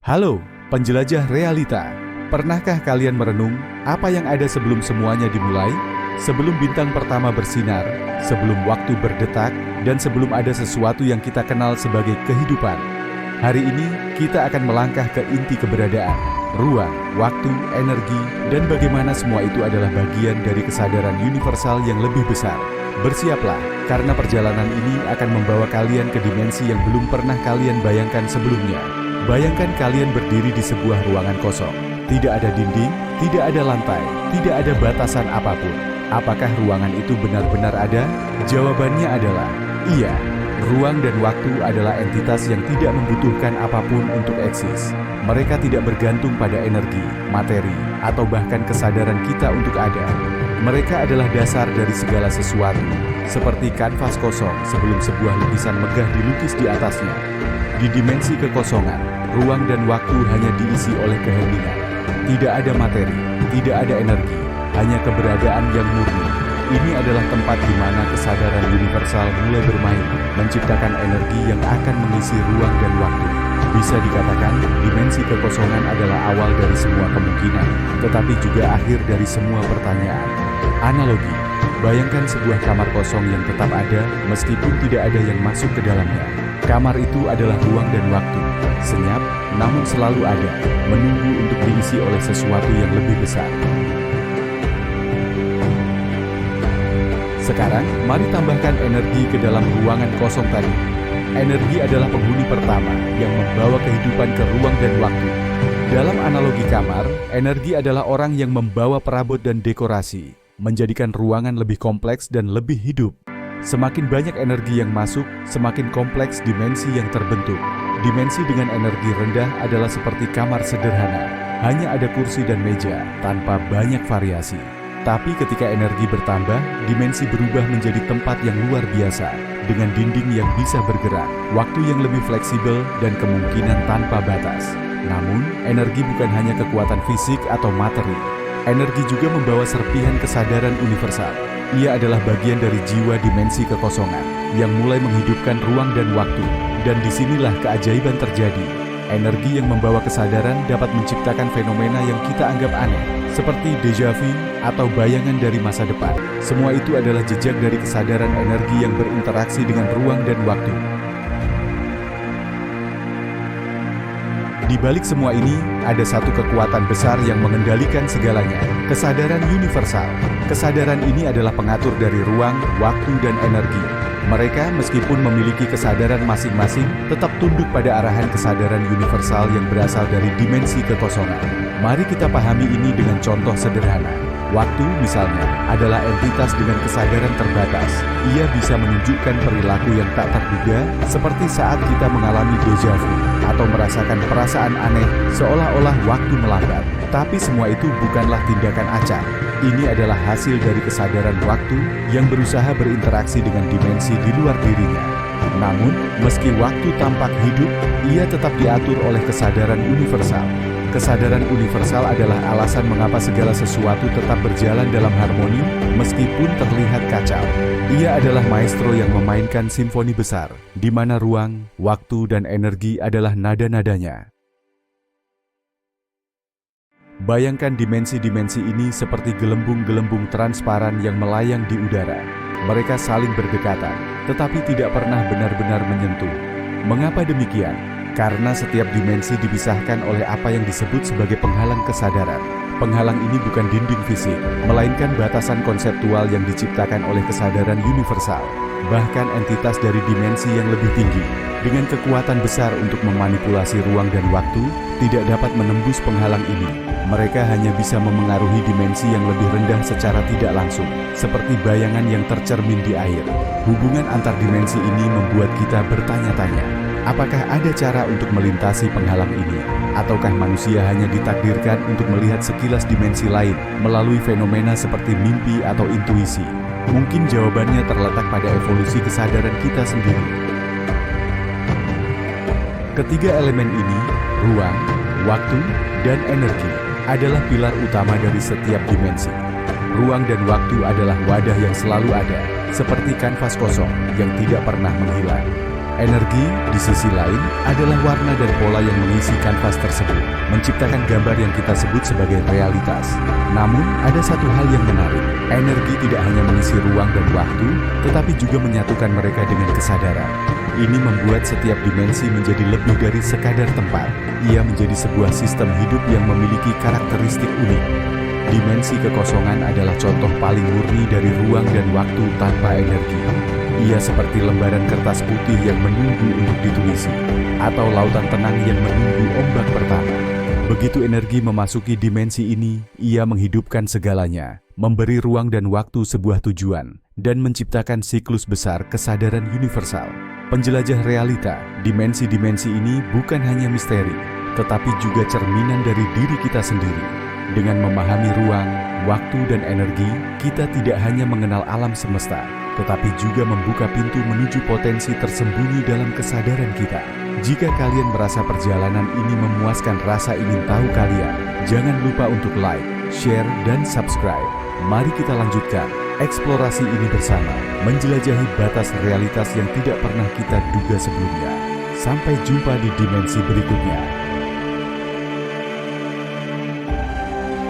Halo, penjelajah realita. Pernahkah kalian merenung apa yang ada sebelum semuanya dimulai? Sebelum bintang pertama bersinar, sebelum waktu berdetak, dan sebelum ada sesuatu yang kita kenal sebagai kehidupan. Hari ini, kita akan melangkah ke inti keberadaan, ruang, waktu, energi, dan bagaimana semua itu adalah bagian dari kesadaran universal yang lebih besar. Bersiaplah, karena perjalanan ini akan membawa kalian ke dimensi yang belum pernah kalian bayangkan sebelumnya. Bayangkan kalian berdiri di sebuah ruangan kosong. Tidak ada dinding, tidak ada lantai, tidak ada batasan apapun. Apakah ruangan itu benar-benar ada? Jawabannya adalah iya. Ruang dan waktu adalah entitas yang tidak membutuhkan apapun untuk eksis. Mereka tidak bergantung pada energi, materi, atau bahkan kesadaran kita untuk ada. Mereka adalah dasar dari segala sesuatu, seperti kanvas kosong sebelum sebuah lukisan megah dilukis di atasnya. Di dimensi kekosongan, ruang dan waktu hanya diisi oleh keheningan. Tidak ada materi, tidak ada energi, hanya keberadaan yang murni. Ini adalah tempat di mana kesadaran universal mulai bermain, menciptakan energi yang akan mengisi ruang dan waktu. Bisa dikatakan, dimensi kekosongan adalah awal dari semua kemungkinan, tetapi juga akhir dari semua pertanyaan. Analogi, bayangkan sebuah kamar kosong yang tetap ada, meskipun tidak ada yang masuk ke dalamnya. Kamar itu adalah ruang dan waktu, senyap, namun selalu ada, menunggu untuk diisi oleh sesuatu yang lebih besar. Sekarang, mari tambahkan energi ke dalam ruangan kosong tadi. Energi adalah penghuni pertama yang membawa kehidupan ke ruang dan waktu. Dalam analogi kamar, energi adalah orang yang membawa perabot dan dekorasi, menjadikan ruangan lebih kompleks dan lebih hidup. Semakin banyak energi yang masuk, semakin kompleks dimensi yang terbentuk. Dimensi dengan energi rendah adalah seperti kamar sederhana. Hanya ada kursi dan meja, tanpa banyak variasi. Tapi ketika energi bertambah, dimensi berubah menjadi tempat yang luar biasa, dengan dinding yang bisa bergerak, waktu yang lebih fleksibel, dan kemungkinan tanpa batas. Namun, energi bukan hanya kekuatan fisik atau materi. Energi juga membawa serpihan kesadaran universal. Ia adalah bagian dari jiwa dimensi kekosongan yang mulai menghidupkan ruang dan waktu. Dan disinilah keajaiban terjadi. Energi yang membawa kesadaran dapat menciptakan fenomena yang kita anggap aneh, seperti déjà vu atau bayangan dari masa depan. Semua itu adalah jejak dari kesadaran energi yang berinteraksi dengan ruang dan waktu. Di balik semua ini, ada satu kekuatan besar yang mengendalikan segalanya, kesadaran universal. Kesadaran ini adalah pengatur dari ruang, waktu, dan energi. Mereka, meskipun memiliki kesadaran masing-masing, tetap tunduk pada arahan kesadaran universal yang berasal dari dimensi kekosongan. Mari kita pahami ini dengan contoh sederhana. Waktu, misalnya, adalah entitas dengan kesadaran terbatas. Ia bisa menunjukkan perilaku yang tak terduga, seperti saat kita mengalami déjà vu, atau merasakan perasaan aneh, seolah-olah waktu melambat. Tapi semua itu bukanlah tindakan acak. Ini adalah hasil dari kesadaran waktu yang berusaha berinteraksi dengan dimensi di luar dirinya. Namun, meski waktu tampak hidup, ia tetap diatur oleh kesadaran universal. Kesadaran universal adalah alasan mengapa segala sesuatu tetap berjalan dalam harmoni, meskipun terlihat kacau. Ia adalah maestro yang memainkan simfoni besar, di mana ruang, waktu, dan energi adalah nada-nadanya. Bayangkan dimensi-dimensi ini seperti gelembung-gelembung transparan yang melayang di udara. Mereka saling berdekatan, tetapi tidak pernah benar-benar menyentuh. Mengapa demikian? Karena setiap dimensi dipisahkan oleh apa yang disebut sebagai penghalang kesadaran. Penghalang ini bukan dinding fisik, melainkan batasan konseptual yang diciptakan oleh kesadaran universal. Bahkan entitas dari dimensi yang lebih tinggi, dengan kekuatan besar untuk memanipulasi ruang dan waktu, tidak dapat menembus penghalang ini. Mereka hanya bisa memengaruhi dimensi yang lebih rendah secara tidak langsung, seperti bayangan yang tercermin di air. Hubungan antar dimensi ini membuat kita bertanya-tanya. Apakah ada cara untuk melintasi penghalang ini? Ataukah manusia hanya ditakdirkan untuk melihat sekilas dimensi lain melalui fenomena seperti mimpi atau intuisi? Mungkin jawabannya terletak pada evolusi kesadaran kita sendiri. Ketiga elemen ini, ruang, waktu, dan energi, adalah pilar utama dari setiap dimensi. Ruang dan waktu adalah wadah yang selalu ada, seperti kanvas kosong yang tidak pernah menghilang. Energi, di sisi lain, adalah warna dan pola yang mengisi kanvas tersebut, menciptakan gambar yang kita sebut sebagai realitas. Namun, ada satu hal yang menarik. Energi tidak hanya mengisi ruang dan waktu, tetapi juga menyatukan mereka dengan kesadaran. Ini membuat setiap dimensi menjadi lebih dari sekadar tempat. Ia menjadi sebuah sistem hidup yang memiliki karakteristik unik. Dimensi kekosongan adalah contoh paling murni dari ruang dan waktu tanpa energi. Ia seperti lembaran kertas putih yang menunggu untuk ditulisi, atau lautan tenang yang menunggu ombak pertama. Begitu energi memasuki dimensi ini, ia menghidupkan segalanya, memberi ruang dan waktu sebuah tujuan, dan menciptakan siklus besar kesadaran universal. Penjelajah realita, dimensi-dimensi ini bukan hanya misteri, tetapi juga cerminan dari diri kita sendiri. Dengan memahami ruang, waktu, dan energi, kita tidak hanya mengenal alam semesta, tetapi juga membuka pintu menuju potensi tersembunyi dalam kesadaran kita. Jika kalian merasa perjalanan ini memuaskan rasa ingin tahu kalian, jangan lupa untuk like, share, dan subscribe. Mari kita lanjutkan eksplorasi ini bersama, menjelajahi batas realitas yang tidak pernah kita duga sebelumnya. Sampai jumpa di dimensi berikutnya.